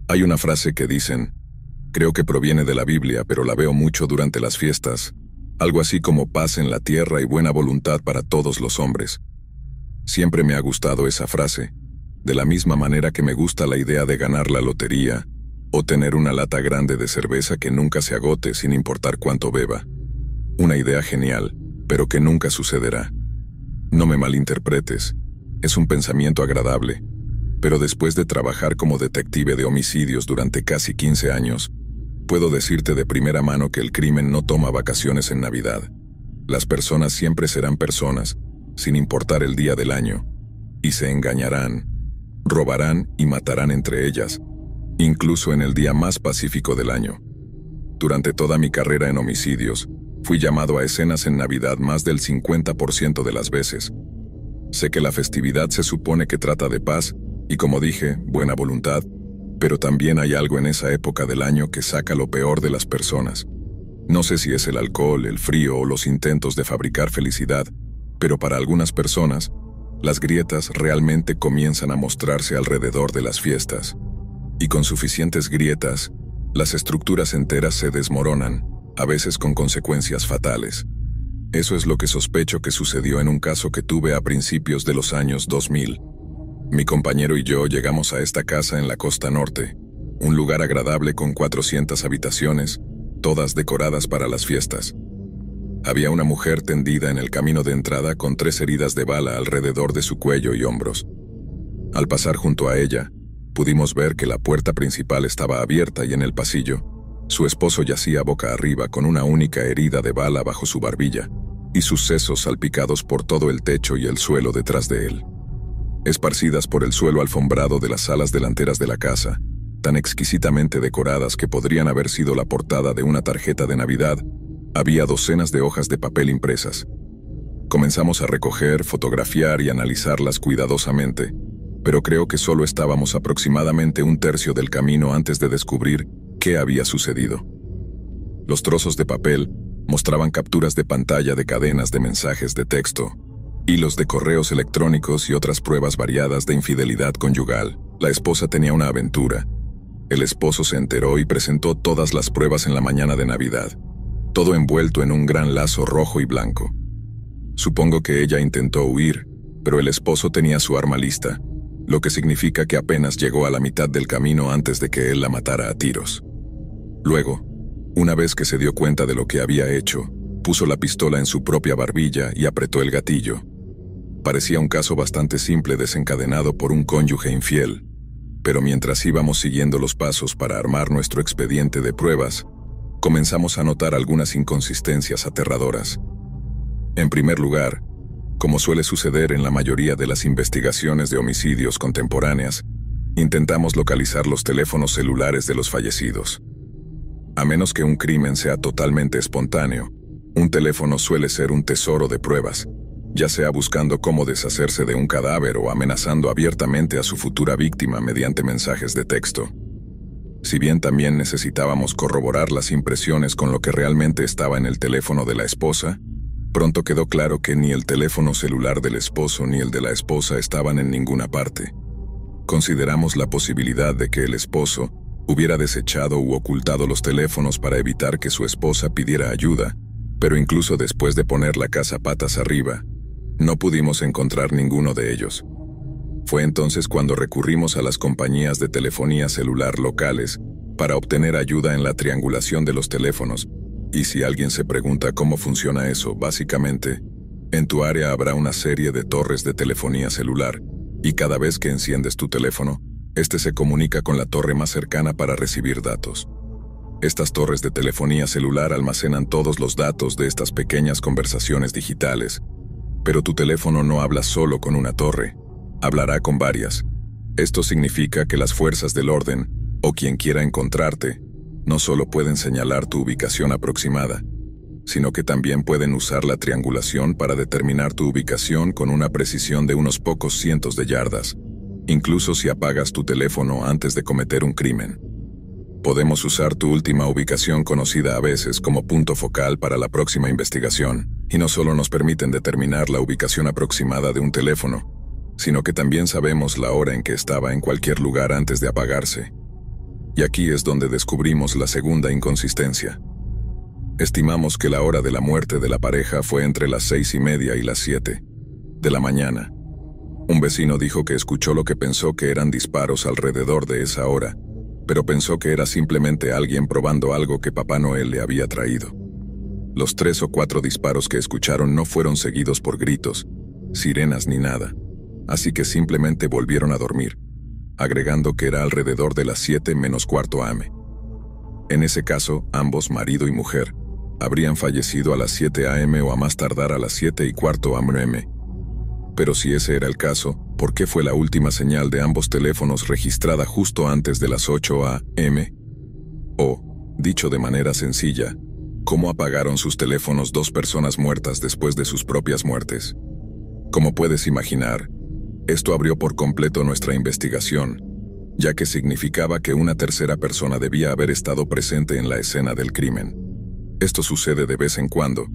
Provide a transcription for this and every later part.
Hay una frase que dicen, creo que proviene de la Biblia, pero la veo mucho durante las fiestas, algo así como paz en la tierra y buena voluntad para todos los hombres. Siempre me ha gustado esa frase, de la misma manera que me gusta la idea de ganar la lotería o tener una lata grande de cerveza que nunca se agote sin importar cuánto beba. Una idea genial, pero que nunca sucederá. No me malinterpretes, es un pensamiento agradable, pero después de trabajar como detective de homicidios durante casi 15 años, puedo decirte de primera mano que el crimen no toma vacaciones en Navidad. Las personas siempre serán personas, sin importar el día del año, y se engañarán, robarán y matarán entre ellas, incluso en el día más pacífico del año. Durante toda mi carrera en homicidios, fui llamado a escenas en Navidad más del 50% de las veces. Sé que la festividad se supone que trata de paz y, como dije, buena voluntad, pero también hay algo en esa época del año que saca lo peor de las personas. No sé si es el alcohol, el frío o los intentos de fabricar felicidad, pero para algunas personas, las grietas realmente comienzan a mostrarse alrededor de las fiestas. Y con suficientes grietas, las estructuras enteras se desmoronan, a veces con consecuencias fatales. Eso es lo que sospecho que sucedió en un caso que tuve a principios de los años 2000. Mi compañero y yo llegamos a esta casa en la costa norte, un lugar agradable con 400 habitaciones, todas decoradas para las fiestas. Había una mujer tendida en el camino de entrada con 3 heridas de bala alrededor de su cuello y hombros. Al pasar junto a ella, pudimos ver que la puerta principal estaba abierta y en el pasillo, su esposo yacía boca arriba con una única herida de bala bajo su barbilla y sus sesos salpicados por todo el techo y el suelo detrás de él. Esparcidas por el suelo alfombrado de las salas delanteras de la casa, tan exquisitamente decoradas que podrían haber sido la portada de una tarjeta de Navidad, había docenas de hojas de papel impresas. Comenzamos a recoger, fotografiar y analizarlas cuidadosamente, pero creo que solo estábamos aproximadamente un tercio del camino antes de descubrir qué había sucedido. Los trozos de papel mostraban capturas de pantalla de cadenas de mensajes de texto, hilos de correos electrónicos y otras pruebas variadas de infidelidad conyugal. La esposa tenía una aventura. El esposo se enteró y presentó todas las pruebas en la mañana de Navidad, todo envuelto en un gran lazo rojo y blanco. Supongo que ella intentó huir, pero el esposo tenía su arma lista, lo que significa que apenas llegó a la mitad del camino antes de que él la matara a tiros. Luego, una vez que se dio cuenta de lo que había hecho, puso la pistola en su propia barbilla y apretó el gatillo. Parecía un caso bastante simple desencadenado por un cónyuge infiel, pero mientras íbamos siguiendo los pasos para armar nuestro expediente de pruebas, comenzamos a notar algunas inconsistencias aterradoras. En primer lugar, como suele suceder en la mayoría de las investigaciones de homicidios contemporáneas, intentamos localizar los teléfonos celulares de los fallecidos. A menos que un crimen sea totalmente espontáneo, un teléfono suele ser un tesoro de pruebas, ya sea buscando cómo deshacerse de un cadáver o amenazando abiertamente a su futura víctima mediante mensajes de texto. Si bien también necesitábamos corroborar las impresiones con lo que realmente estaba en el teléfono de la esposa, pronto quedó claro que ni el teléfono celular del esposo ni el de la esposa estaban en ninguna parte. Consideramos la posibilidad de que el esposo hubiera desechado u ocultado los teléfonos para evitar que su esposa pidiera ayuda, pero incluso después de poner la casa patas arriba, no pudimos encontrar ninguno de ellos. Fue entonces cuando recurrimos a las compañías de telefonía celular locales para obtener ayuda en la triangulación de los teléfonos. Y si alguien se pregunta cómo funciona eso, básicamente, en tu área habrá una serie de torres de telefonía celular, y cada vez que enciendes tu teléfono, este se comunica con la torre más cercana para recibir datos. Estas torres de telefonía celular almacenan todos los datos de estas pequeñas conversaciones digitales, pero tu teléfono no habla solo con una torre, hablará con varias. Esto significa que las fuerzas del orden, o quien quiera encontrarte, no solo pueden señalar tu ubicación aproximada, sino que también pueden usar la triangulación para determinar tu ubicación con una precisión de unos pocos cientos de yardas, incluso si apagas tu teléfono antes de cometer un crimen. Podemos usar tu última ubicación, conocida a veces como punto focal, para la próxima investigación, y no solo nos permiten determinar la ubicación aproximada de un teléfono, sino que también sabemos la hora en que estaba en cualquier lugar antes de apagarse. Y aquí es donde descubrimos la segunda inconsistencia. Estimamos que la hora de la muerte de la pareja fue entre las 6:30 y las 7 de la mañana. Un vecino dijo que escuchó lo que pensó que eran disparos alrededor de esa hora, pero pensó que era simplemente alguien probando algo que Papá Noel le había traído. Los 3 o 4 disparos que escucharon no fueron seguidos por gritos, sirenas ni nada, así que simplemente volvieron a dormir, agregando que era alrededor de las 7:45 am. En ese caso, ambos, marido y mujer, habrían fallecido a las 7 am o a más tardar a las 7:15 am. Pero si ese era el caso, ¿por qué fue la última señal de ambos teléfonos registrada justo antes de las 8 am? O, dicho de manera sencilla, ¿cómo apagaron sus teléfonos 2 personas muertas después de sus propias muertes? Como puedes imaginar, esto abrió por completo nuestra investigación, ya que significaba que una tercera persona debía haber estado presente en la escena del crimen. Esto sucede de vez en cuando.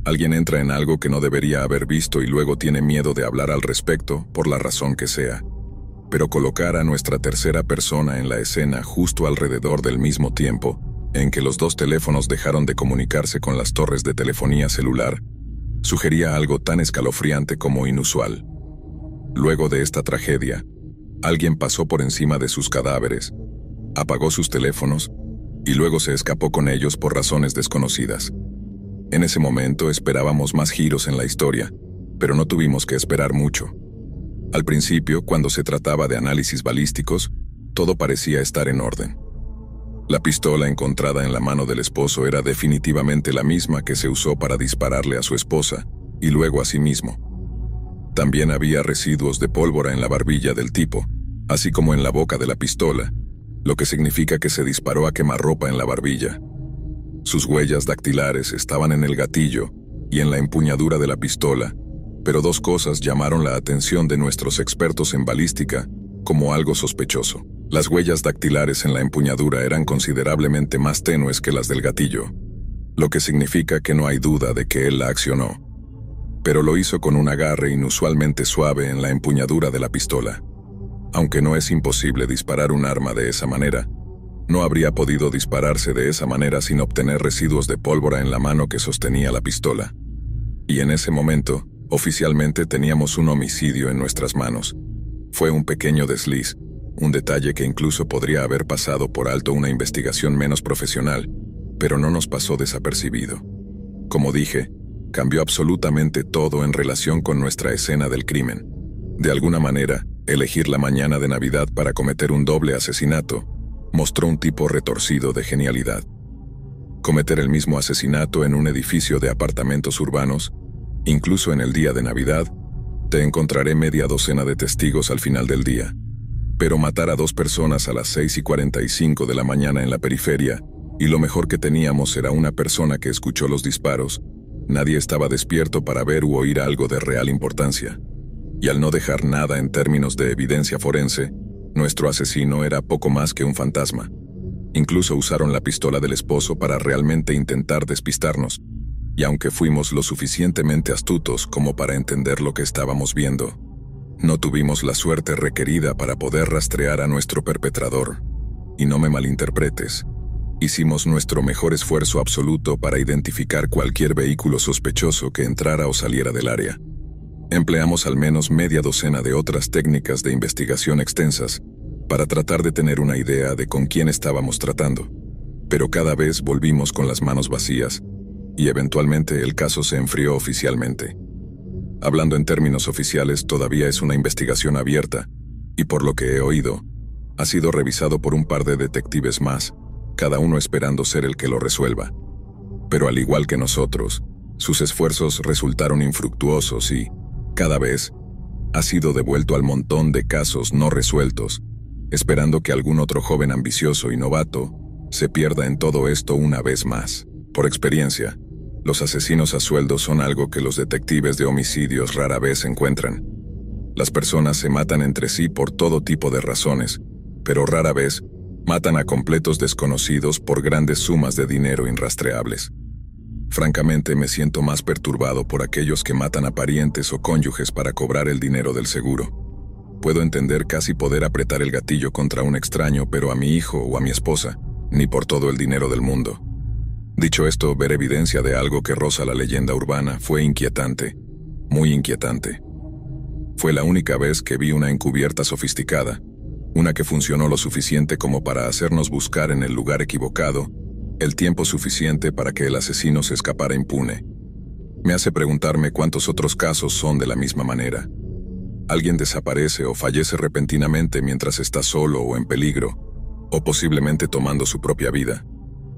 Alguien entra en algo que no debería haber visto y luego tiene miedo de hablar al respecto, por la razón que sea. Pero colocar a nuestra tercera persona en la escena justo alrededor del mismo tiempo en que los 2 teléfonos dejaron de comunicarse con las torres de telefonía celular, sugería algo tan escalofriante como inusual. Luego de esta tragedia, alguien pasó por encima de sus cadáveres, apagó sus teléfonos y luego se escapó con ellos por razones desconocidas. En ese momento esperábamos más giros en la historia, pero no tuvimos que esperar mucho. Al principio, cuando se trataba de análisis balísticos, todo parecía estar en orden. La pistola encontrada en la mano del esposo era definitivamente la misma que se usó para dispararle a su esposa, y luego a sí mismo. También había residuos de pólvora en la barbilla del tipo, así como en la boca de la pistola, lo que significa que se disparó a quemarropa en la barbilla. Sus huellas dactilares estaban en el gatillo y en la empuñadura de la pistola, pero 2 cosas llamaron la atención de nuestros expertos en balística como algo sospechoso. Las huellas dactilares en la empuñadura eran considerablemente más tenues que las del gatillo, lo que significa que no hay duda de que él la accionó. Pero lo hizo con un agarre inusualmente suave en la empuñadura de la pistola. Aunque no es imposible disparar un arma de esa manera, no habría podido dispararse de esa manera sin obtener residuos de pólvora en la mano que sostenía la pistola. Y en ese momento, oficialmente teníamos un homicidio en nuestras manos. Fue un pequeño desliz, un detalle que incluso podría haber pasado por alto una investigación menos profesional, pero no nos pasó desapercibido. Como dije, cambió absolutamente todo en relación con nuestra escena del crimen. De alguna manera, elegir la mañana de Navidad para cometer un doble asesinato mostró un tipo retorcido de genialidad. Cometer el mismo asesinato en un edificio de apartamentos urbanos, incluso en el día de Navidad, te encontraré media docena de testigos al final del día. Pero matar a 2 personas a las 6:45 de la mañana en la periferia, y lo mejor que teníamos era una persona que escuchó los disparos, nadie estaba despierto para ver u oír algo de real importancia. Y al no dejar nada en términos de evidencia forense, nuestro asesino era poco más que un fantasma. Incluso usaron la pistola del esposo para realmente intentar despistarnos, y aunque fuimos lo suficientemente astutos como para entender lo que estábamos viendo, no tuvimos la suerte requerida para poder rastrear a nuestro perpetrador. Y no me malinterpretes, hicimos nuestro mejor esfuerzo absoluto para identificar cualquier vehículo sospechoso que entrara o saliera del área. Empleamos al menos media docena de otras técnicas de investigación extensas para tratar de tener una idea de con quién estábamos tratando, pero cada vez volvimos con las manos vacías, y eventualmente el caso se enfrió oficialmente. Hablando en términos oficiales, todavía es una investigación abierta, y por lo que he oído, ha sido revisado por un par de detectives más, cada uno esperando ser el que lo resuelva. Pero al igual que nosotros, sus esfuerzos resultaron infructuosos y, cada vez, ha sido devuelto al montón de casos no resueltos, esperando que algún otro joven ambicioso y novato se pierda en todo esto una vez más. Por experiencia, los asesinos a sueldo son algo que los detectives de homicidios rara vez encuentran. Las personas se matan entre sí por todo tipo de razones, pero rara vez matan a completos desconocidos por grandes sumas de dinero irrastreables. Francamente, me siento más perturbado por aquellos que matan a parientes o cónyuges para cobrar el dinero del seguro. Puedo entender casi poder apretar el gatillo contra un extraño, pero a mi hijo o a mi esposa, ni por todo el dinero del mundo. Dicho esto, ver evidencia de algo que roza la leyenda urbana fue inquietante, muy inquietante. Fue la única vez que vi una encubierta sofisticada, una que funcionó lo suficiente como para hacernos buscar en el lugar equivocado, el tiempo suficiente para que el asesino se escapara impune. Me hace preguntarme cuántos otros casos son de la misma manera. Alguien desaparece o fallece repentinamente mientras está solo o en peligro, o posiblemente tomando su propia vida.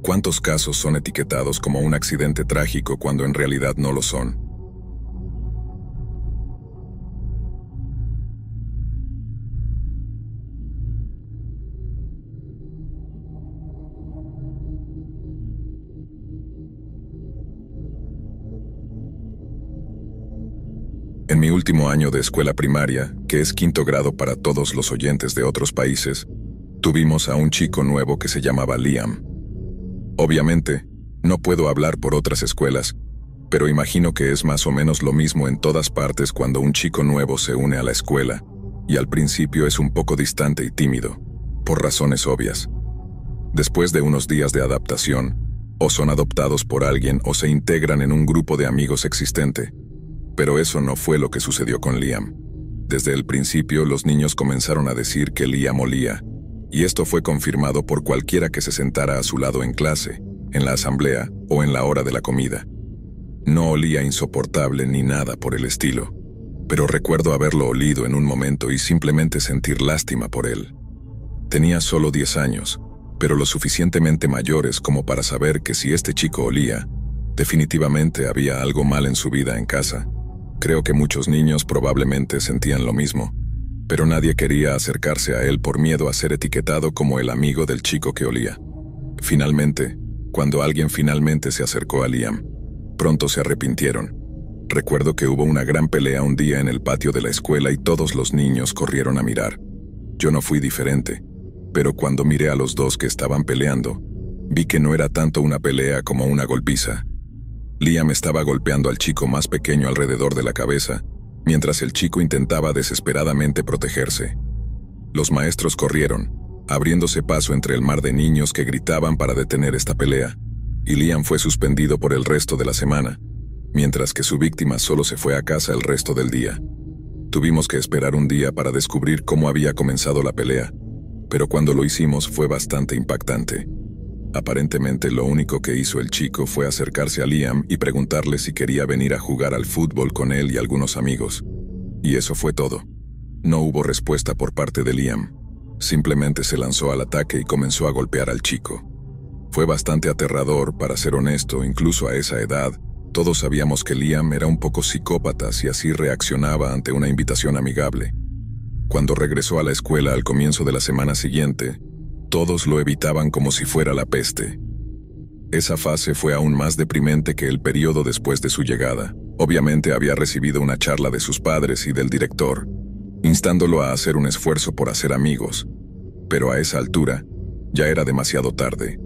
¿Cuántos casos son etiquetados como un accidente trágico cuando en realidad no lo son? En mi último año de escuela primaria, que es quinto grado para todos los oyentes de otros países, tuvimos a un chico nuevo que se llamaba Liam. Obviamente, no puedo hablar por otras escuelas, pero imagino que es más o menos lo mismo en todas partes cuando un chico nuevo se une a la escuela, y al principio es un poco distante y tímido, por razones obvias. Después de unos días de adaptación, o son adoptados por alguien o se integran en un grupo de amigos existente. Pero eso no fue lo que sucedió con Liam. Desde el principio los niños comenzaron a decir que Liam olía, y esto fue confirmado por cualquiera que se sentara a su lado en clase, en la asamblea o en la hora de la comida. No olía insoportable ni nada por el estilo, pero recuerdo haberlo olido en un momento y simplemente sentir lástima por él. Tenía solo 10 años, pero lo suficientemente mayores como para saber que si este chico olía, definitivamente había algo mal en su vida en casa. Creo que muchos niños probablemente sentían lo mismo, pero nadie quería acercarse a él por miedo a ser etiquetado como el amigo del chico que olía. Finalmente, cuando alguien finalmente se acercó a Liam, pronto se arrepintieron. Recuerdo que hubo una gran pelea un día en el patio de la escuela y todos los niños corrieron a mirar. Yo no fui diferente, pero cuando miré a los dos que estaban peleando, vi que no era tanto una pelea como una golpiza. Liam estaba golpeando al chico más pequeño alrededor de la cabeza, mientras el chico intentaba desesperadamente protegerse. Los maestros corrieron, abriéndose paso entre el mar de niños que gritaban para detener esta pelea, y Liam fue suspendido por el resto de la semana, mientras que su víctima solo se fue a casa el resto del día. Tuvimos que esperar un día para descubrir cómo había comenzado la pelea, pero cuando lo hicimos fue bastante impactante. Aparentemente lo único que hizo el chico fue acercarse a Liam y preguntarle si quería venir a jugar al fútbol con él y algunos amigos. Y eso fue todo. No hubo respuesta por parte de Liam. Simplemente se lanzó al ataque y comenzó a golpear al chico. Fue bastante aterrador, para ser honesto, incluso a esa edad. Todos sabíamos que Liam era un poco psicópata y así reaccionaba ante una invitación amigable. Cuando regresó a la escuela al comienzo de la semana siguiente, todos lo evitaban como si fuera la peste. Esa fase fue aún más deprimente que el periodo después de su llegada. Obviamente había recibido una charla de sus padres y del director, instándolo a hacer un esfuerzo por hacer amigos. Pero a esa altura, ya era demasiado tarde.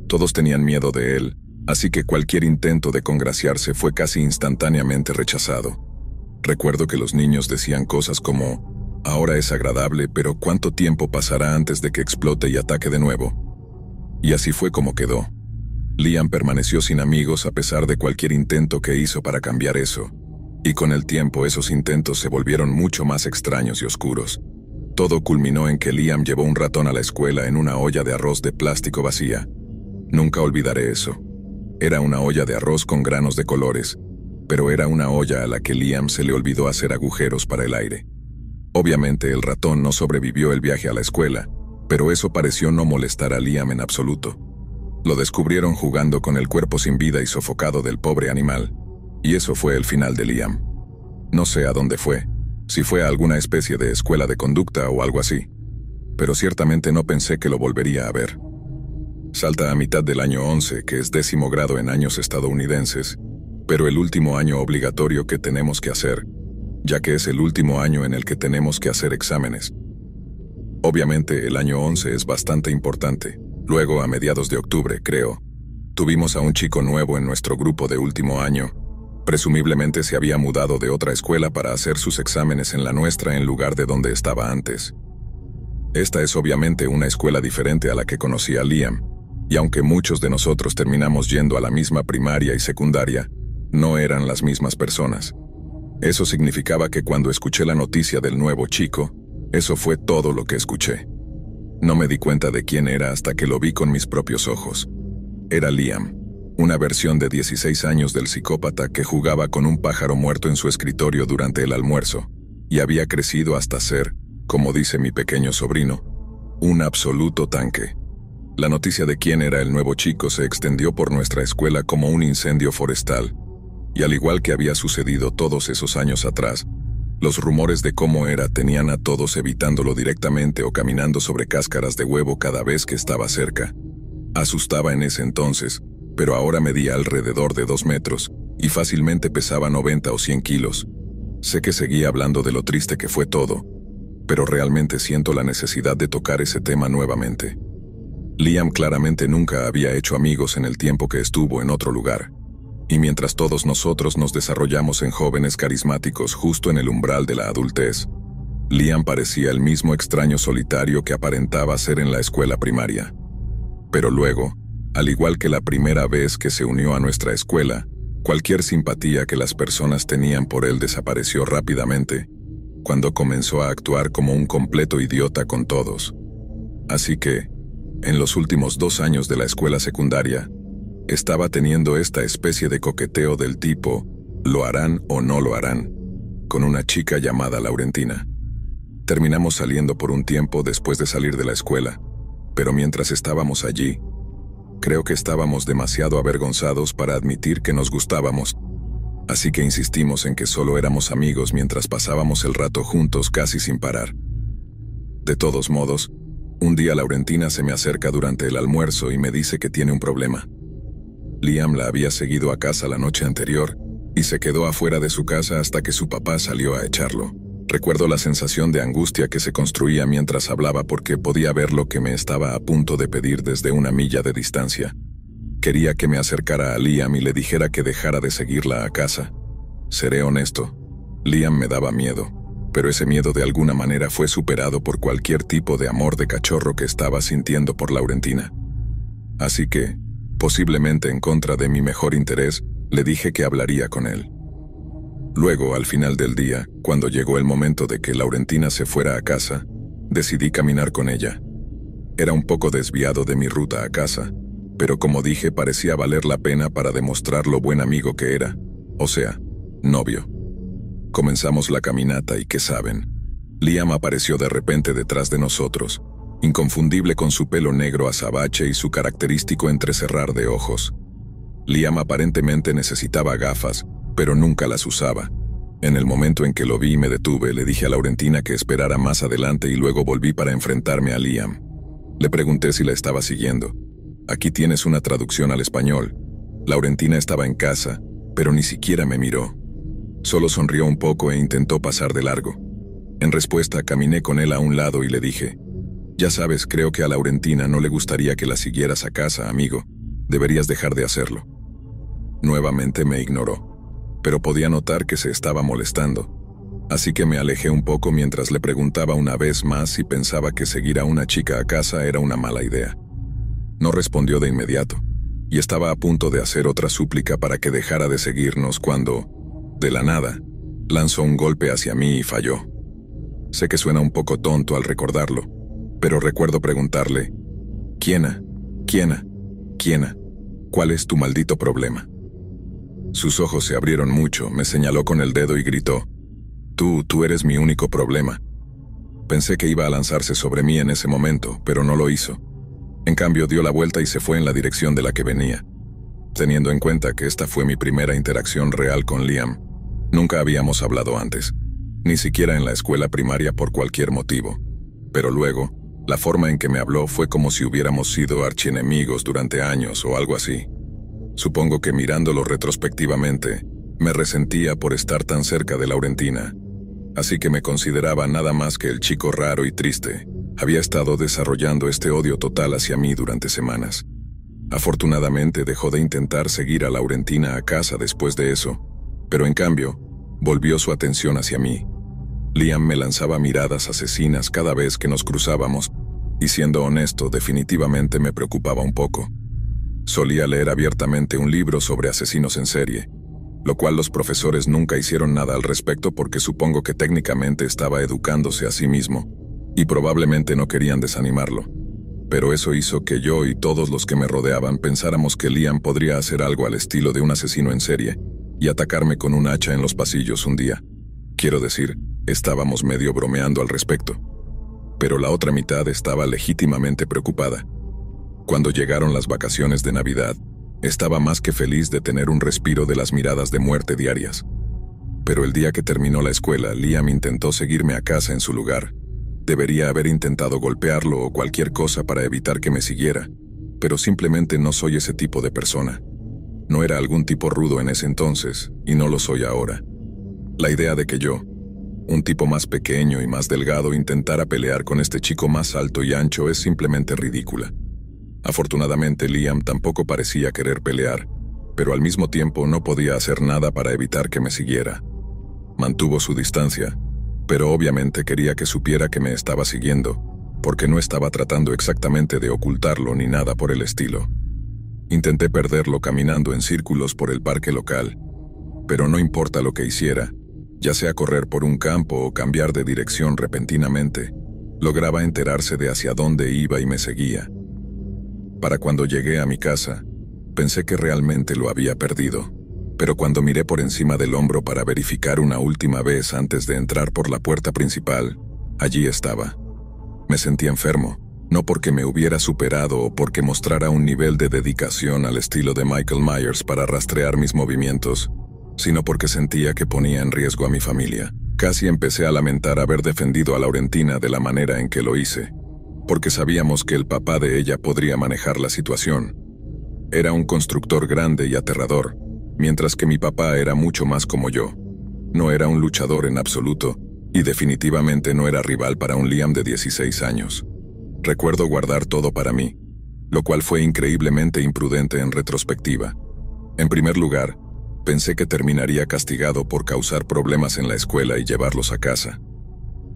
Todos tenían miedo de él, así que cualquier intento de congraciarse fue casi instantáneamente rechazado. Recuerdo que los niños decían cosas como: ahora es agradable, pero ¿cuánto tiempo pasará antes de que explote y ataque de nuevo? Y así fue como quedó. Liam permaneció sin amigos a pesar de cualquier intento que hizo para cambiar eso. Y con el tiempo esos intentos se volvieron mucho más extraños y oscuros. Todo culminó en que Liam llevó un ratón a la escuela en una olla de arroz de plástico vacía. Nunca olvidaré eso. Era una olla de arroz con granos de colores, pero era una olla a la que Liam se le olvidó hacer agujeros para el aire. Obviamente el ratón no sobrevivió el viaje a la escuela, pero eso pareció no molestar a Liam en absoluto. Lo descubrieron jugando con el cuerpo sin vida y sofocado del pobre animal, y eso fue el final de Liam. No sé a dónde fue, si fue a alguna especie de escuela de conducta o algo así, pero ciertamente no pensé que lo volvería a ver. Salta a mitad del año 11, que es 10º grado en años estadounidenses, pero el último año obligatorio que tenemos que hacer, ya que es el último año en el que tenemos que hacer exámenes. Obviamente el año 11 es bastante importante. Luego, a mediados de octubre, creo, tuvimos a un chico nuevo en nuestro grupo de último año, Presumiblemente se había mudado de otra escuela para hacer sus exámenes en la nuestra en lugar de donde estaba antes. Esta es obviamente una escuela diferente a la que conocía Liam, y aunque muchos de nosotros terminamos yendo a la misma primaria y secundaria, no eran las mismas personas. Eso significaba que cuando escuché la noticia del nuevo chico, eso fue todo lo que escuché. No me di cuenta de quién era hasta que lo vi con mis propios ojos. Era Liam, una versión de 16 años del psicópata que jugaba con un pájaro muerto en su escritorio durante el almuerzo, y había crecido hasta ser, como dice mi pequeño sobrino, un absoluto tanque. La noticia de quién era el nuevo chico se extendió por nuestra escuela como un incendio forestal, y al igual que había sucedido todos esos años atrás, los rumores de cómo era tenían a todos evitándolo directamente o caminando sobre cáscaras de huevo cada vez que estaba cerca. Asustaba en ese entonces, pero ahora medía alrededor de 2 metros, y fácilmente pesaba 90 o 100 kilos. Sé que seguía hablando de lo triste que fue todo, pero realmente siento la necesidad de tocar ese tema nuevamente. Liam claramente nunca había hecho amigos en el tiempo que estuvo en otro lugar, y mientras todos nosotros nos desarrollamos en jóvenes carismáticos justo en el umbral de la adultez, Liam parecía el mismo extraño solitario que aparentaba ser en la escuela primaria. Pero luego, al igual que la primera vez que se unió a nuestra escuela, cualquier simpatía que las personas tenían por él desapareció rápidamente, cuando comenzó a actuar como un completo idiota con todos. Así que, en los últimos 2 años de la escuela secundaria, estaba teniendo esta especie de coqueteo del tipo, ¿lo harán o no lo harán?, con una chica llamada Laurentina. Terminamos saliendo por un tiempo después de salir de la escuela, pero mientras estábamos allí, creo que estábamos demasiado avergonzados para admitir que nos gustábamos, así que insistimos en que solo éramos amigos mientras pasábamos el rato juntos casi sin parar. De todos modos, un día Laurentina se me acerca durante el almuerzo y me dice que tiene un problema. Liam la había seguido a casa la noche anterior y se quedó afuera de su casa hasta que su papá salió a echarlo. Recuerdo la sensación de angustia que se construía mientras hablaba porque podía ver lo que me estaba a punto de pedir desde 1 milla de distancia. Quería que me acercara a Liam y le dijera que dejara de seguirla a casa. Seré honesto, Liam me daba miedo, pero ese miedo de alguna manera fue superado por cualquier tipo de amor de cachorro que estaba sintiendo por Laurentina. Así que, posiblemente en contra de mi mejor interés, le dije que hablaría con él. Luego, al final del día, cuando llegó el momento de que Laurentina se fuera a casa, decidí caminar con ella. Era un poco desviado de mi ruta a casa, pero como dije, parecía valer la pena para demostrar lo buen amigo que era, o sea, novio. Comenzamos la caminata y ¿qué saben? Liam apareció de repente detrás de nosotros, inconfundible con su pelo negro azabache y su característico entrecerrar de ojos. Liam aparentemente necesitaba gafas, pero nunca las usaba. En el momento en que lo vi y me detuve, le dije a Laurentina que esperara más adelante y luego volví para enfrentarme a Liam. Le pregunté si la estaba siguiendo. Aquí tienes una traducción al español. Laurentina estaba en casa, pero ni siquiera me miró. Solo sonrió un poco e intentó pasar de largo. En respuesta, caminé con él a un lado y le dije, «Ya sabes, creo que a Laurentina no le gustaría que la siguieras a casa, amigo. Deberías dejar de hacerlo». Nuevamente me ignoró, pero podía notar que se estaba molestando. Así que me alejé un poco mientras le preguntaba una vez más si pensaba que seguir a una chica a casa era una mala idea. No respondió de inmediato, y estaba a punto de hacer otra súplica para que dejara de seguirnos cuando, de la nada, lanzó un golpe hacia mí y falló. Sé que suena un poco tonto al recordarlo, pero recuerdo preguntarle, «Kiena, Kiena, Kiena, ¿cuál es tu maldito problema?». Sus ojos se abrieron mucho, me señaló con el dedo y gritó, Tú eres mi único problema». Pensé que iba a lanzarse sobre mí en ese momento, pero no lo hizo. En cambio, dio la vuelta y se fue en la dirección de la que venía. Teniendo en cuenta que esta fue mi primera interacción real con Liam, nunca habíamos hablado antes, ni siquiera en la escuela primaria por cualquier motivo. Pero luego, la forma en que me habló fue como si hubiéramos sido archienemigos durante años o algo así. Supongo que mirándolo retrospectivamente, me resentía por estar tan cerca de Laurentina, así que me consideraba nada más que el chico raro y triste. Había estado desarrollando este odio total hacia mí durante semanas. Afortunadamente dejó de intentar seguir a Laurentina a casa después de eso, Pero en cambio, volvió su atención hacia mí. Liam me lanzaba miradas asesinas cada vez que nos cruzábamos, y siendo honesto, definitivamente me preocupaba un poco. Solía leer abiertamente un libro sobre asesinos en serie, lo cual los profesores nunca hicieron nada al respecto porque supongo que técnicamente estaba educándose a sí mismo, y probablemente no querían desanimarlo. Pero eso hizo que yo y todos los que me rodeaban pensáramos que Liam podría hacer algo al estilo de un asesino en serie, y atacarme con un hacha en los pasillos un día. Quiero decir, estábamos medio bromeando al respecto. Pero la otra mitad estaba legítimamente preocupada. Cuando llegaron las vacaciones de Navidad, estaba más que feliz de tener un respiro de las miradas de muerte diarias. Pero el día que terminó la escuela, Liam intentó seguirme a casa en su lugar. Debería haber intentado golpearlo o cualquier cosa para evitar que me siguiera, pero simplemente no soy ese tipo de persona. No era algún tipo rudo en ese entonces, y no lo soy ahora. La idea de que yo, un tipo más pequeño y más delgado, intentara pelear con este chico más alto y ancho es simplemente ridícula. Afortunadamente, Liam tampoco parecía querer pelear, pero al mismo tiempo no podía hacer nada para evitar que me siguiera. Mantuvo su distancia, pero obviamente quería que supiera que me estaba siguiendo, porque no estaba tratando exactamente de ocultarlo ni nada por el estilo. Intenté perderlo caminando en círculos por el parque local, pero no importa lo que hiciera, ya sea correr por un campo o cambiar de dirección repentinamente, lograba enterarse de hacia dónde iba y me seguía. Para cuando llegué a mi casa, pensé que realmente lo había perdido, pero cuando miré por encima del hombro para verificar una última vez antes de entrar por la puerta principal, allí estaba. Me sentí enfermo, no porque me hubiera superado o porque mostrara un nivel de dedicación al estilo de Michael Myers para rastrear mis movimientos, sino porque sentía que ponía en riesgo a mi familia. Casi empecé a lamentar haber defendido a Laurentina de la manera en que lo hice, porque sabíamos que el papá de ella podría manejar la situación. Era un constructor grande y aterrador, mientras que mi papá era mucho más como yo. No era un luchador en absoluto, y definitivamente no era rival para un Liam de 16 años. Recuerdo guardar todo para mí, lo cual fue increíblemente imprudente en retrospectiva. En primer lugar, pensé que terminaría castigado por causar problemas en la escuela y llevarlos a casa.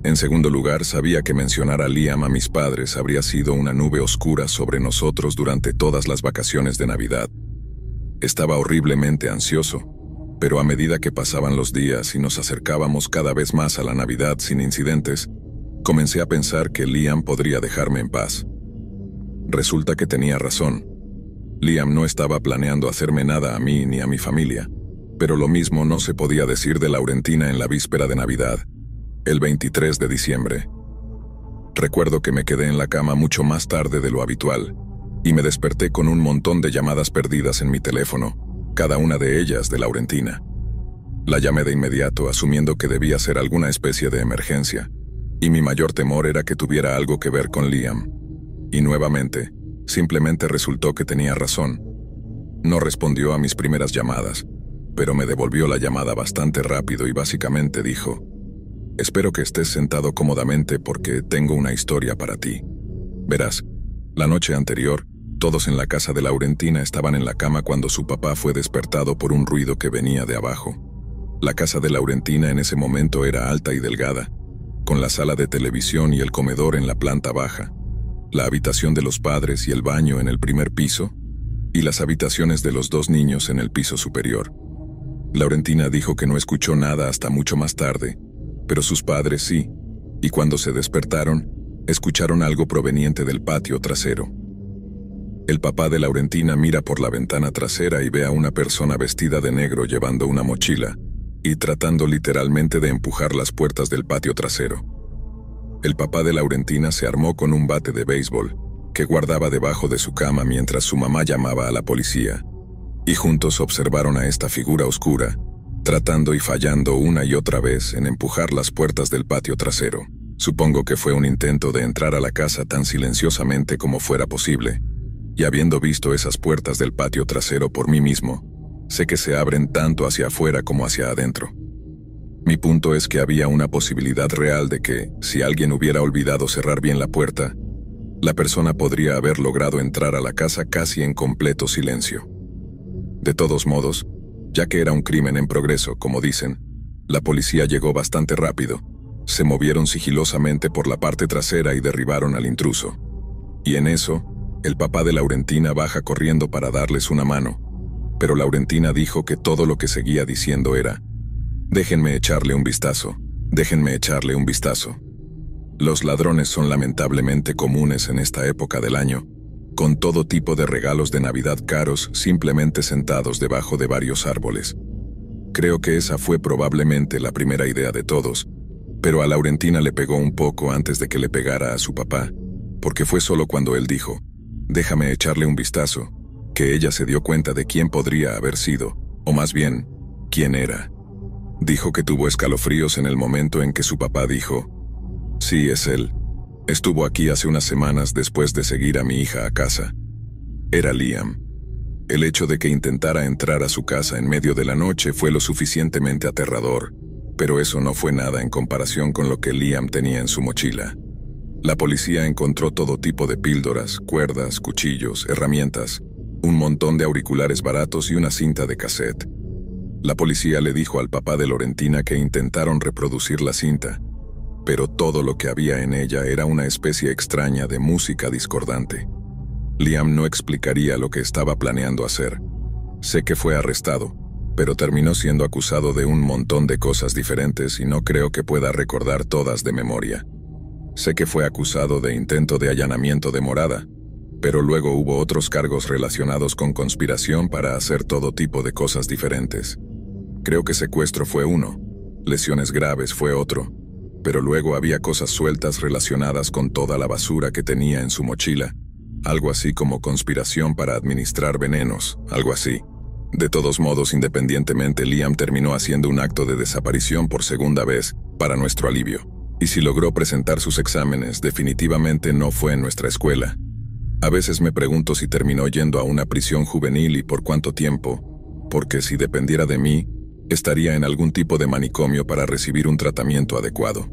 En segundo lugar, sabía que mencionar a Liam a mis padres habría sido una nube oscura sobre nosotros durante todas las vacaciones de Navidad. Estaba horriblemente ansioso, pero a medida que pasaban los días y nos acercábamos cada vez más a la Navidad sin incidentes, comencé a pensar que Liam podría dejarme en paz. Resulta que tenía razón. Liam no estaba planeando hacerme nada a mí ni a mi familia, pero lo mismo no se podía decir de Laurentina en la víspera de Navidad, el 23 de diciembre. Recuerdo que me quedé en la cama mucho más tarde de lo habitual, y me desperté con un montón de llamadas perdidas en mi teléfono, cada una de ellas de Laurentina. La llamé de inmediato asumiendo que debía ser alguna especie de emergencia, y mi mayor temor era que tuviera algo que ver con Liam. Y nuevamente, simplemente resultó que tenía razón. No respondió a mis primeras llamadas, pero me devolvió la llamada bastante rápido y básicamente dijo: «Espero que estés sentado cómodamente porque tengo una historia para ti. Verás, la noche anterior, todos en la casa de Laurentina estaban en la cama cuando su papá fue despertado por un ruido que venía de abajo. La casa de Laurentina en ese momento era alta y delgada, con la sala de televisión y el comedor en la planta baja, la habitación de los padres y el baño en el primer piso, y las habitaciones de los dos niños en el piso superior. Laurentina dijo que no escuchó nada hasta mucho más tarde, pero sus padres sí, y cuando se despertaron, escucharon algo proveniente del patio trasero. El papá de Laurentina mira por la ventana trasera y ve a una persona vestida de negro llevando una mochila y tratando literalmente de empujar las puertas del patio trasero. El papá de Laurentina se armó con un bate de béisbol que guardaba debajo de su cama mientras su mamá llamaba a la policía, y juntos observaron a esta figura oscura, tratando y fallando una y otra vez en empujar las puertas del patio trasero. Supongo que fue un intento de entrar a la casa tan silenciosamente como fuera posible, y habiendo visto esas puertas del patio trasero por mí mismo, sé que se abren tanto hacia afuera como hacia adentro. Mi punto es que había una posibilidad real de que, si alguien hubiera olvidado cerrar bien la puerta, la persona podría haber logrado entrar a la casa casi en completo silencio. De todos modos, Ya que era un crimen en progreso, como dicen, la policía llegó bastante rápido. Se movieron sigilosamente por la parte trasera y derribaron al intruso. Y en eso, el papá de Laurentina baja corriendo para darles una mano. Pero Laurentina dijo que todo lo que seguía diciendo era: déjenme echarle un vistazo, déjenme echarle un vistazo. Los ladrones son lamentablemente comunes en esta época del año, con todo tipo de regalos de Navidad caros simplemente sentados debajo de varios árboles. Creo que esa fue probablemente la primera idea de todos, pero a Laurentina le pegó un poco antes de que le pegara a su papá, porque fue solo cuando él dijo: déjame echarle un vistazo, que ella se dio cuenta de quién podría haber sido, o más bien, quién era. Dijo que tuvo escalofríos en el momento en que su papá dijo: sí, es él. Estuvo aquí hace unas semanas después de seguir a mi hija a casa. Era Liam. El hecho de que intentara entrar a su casa en medio de la noche fue lo suficientemente aterrador, pero eso no fue nada en comparación con lo que Liam tenía en su mochila. La policía encontró todo tipo de píldoras, cuerdas, cuchillos, herramientas, un montón de auriculares baratos y una cinta de cassette. La policía le dijo al papá de Laurentina que intentaron reproducir la cinta, pero todo lo que había en ella era una especie extraña de música discordante. Liam no explicaría lo que estaba planeando hacer. Sé que fue arrestado, pero terminó siendo acusado de un montón de cosas diferentes y no creo que pueda recordar todas de memoria. Sé que fue acusado de intento de allanamiento de morada, pero luego hubo otros cargos relacionados con conspiración para hacer todo tipo de cosas diferentes. Creo que secuestro fue uno, lesiones graves fue otro, pero luego había cosas sueltas relacionadas con toda la basura que tenía en su mochila, algo así como conspiración para administrar venenos, algo así. De todos modos, independientemente, Liam terminó haciendo un acto de desaparición por segunda vez, para nuestro alivio. Y si logró presentar sus exámenes, definitivamente no fue en nuestra escuela. A veces me pregunto si terminó yendo a una prisión juvenil y por cuánto tiempo, porque si dependiera de mí, estaría en algún tipo de manicomio para recibir un tratamiento adecuado.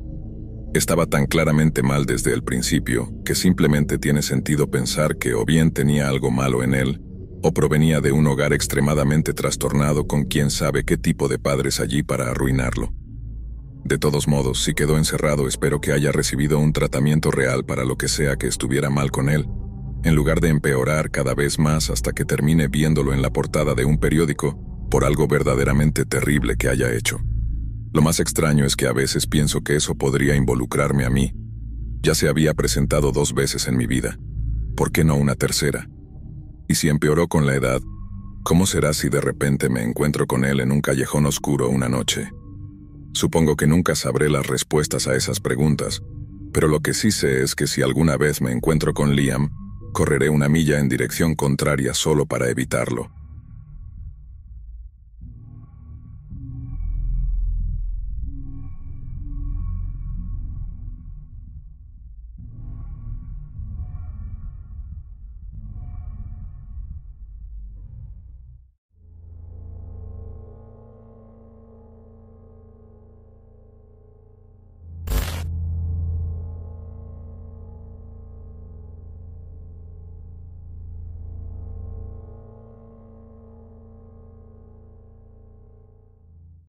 Estaba tan claramente mal desde el principio que simplemente tiene sentido pensar que o bien tenía algo malo en él, o provenía de un hogar extremadamente trastornado con quién sabe qué tipo de padres allí para arruinarlo. De todos modos, si quedó encerrado, espero que haya recibido un tratamiento real para lo que sea que estuviera mal con él, en lugar de empeorar cada vez más hasta que termine viéndolo en la portada de un periódico por algo verdaderamente terrible que haya hecho. Lo más extraño es que a veces pienso que eso podría involucrarme a mí. Ya se había presentado 2 veces en mi vida. ¿Por qué no una tercera? Y si empeoró con la edad, ¿cómo será si de repente me encuentro con él en un callejón oscuro una noche? Supongo que nunca sabré las respuestas a esas preguntas, pero lo que sí sé es que si alguna vez me encuentro con Liam, correré una milla en dirección contraria solo para evitarlo.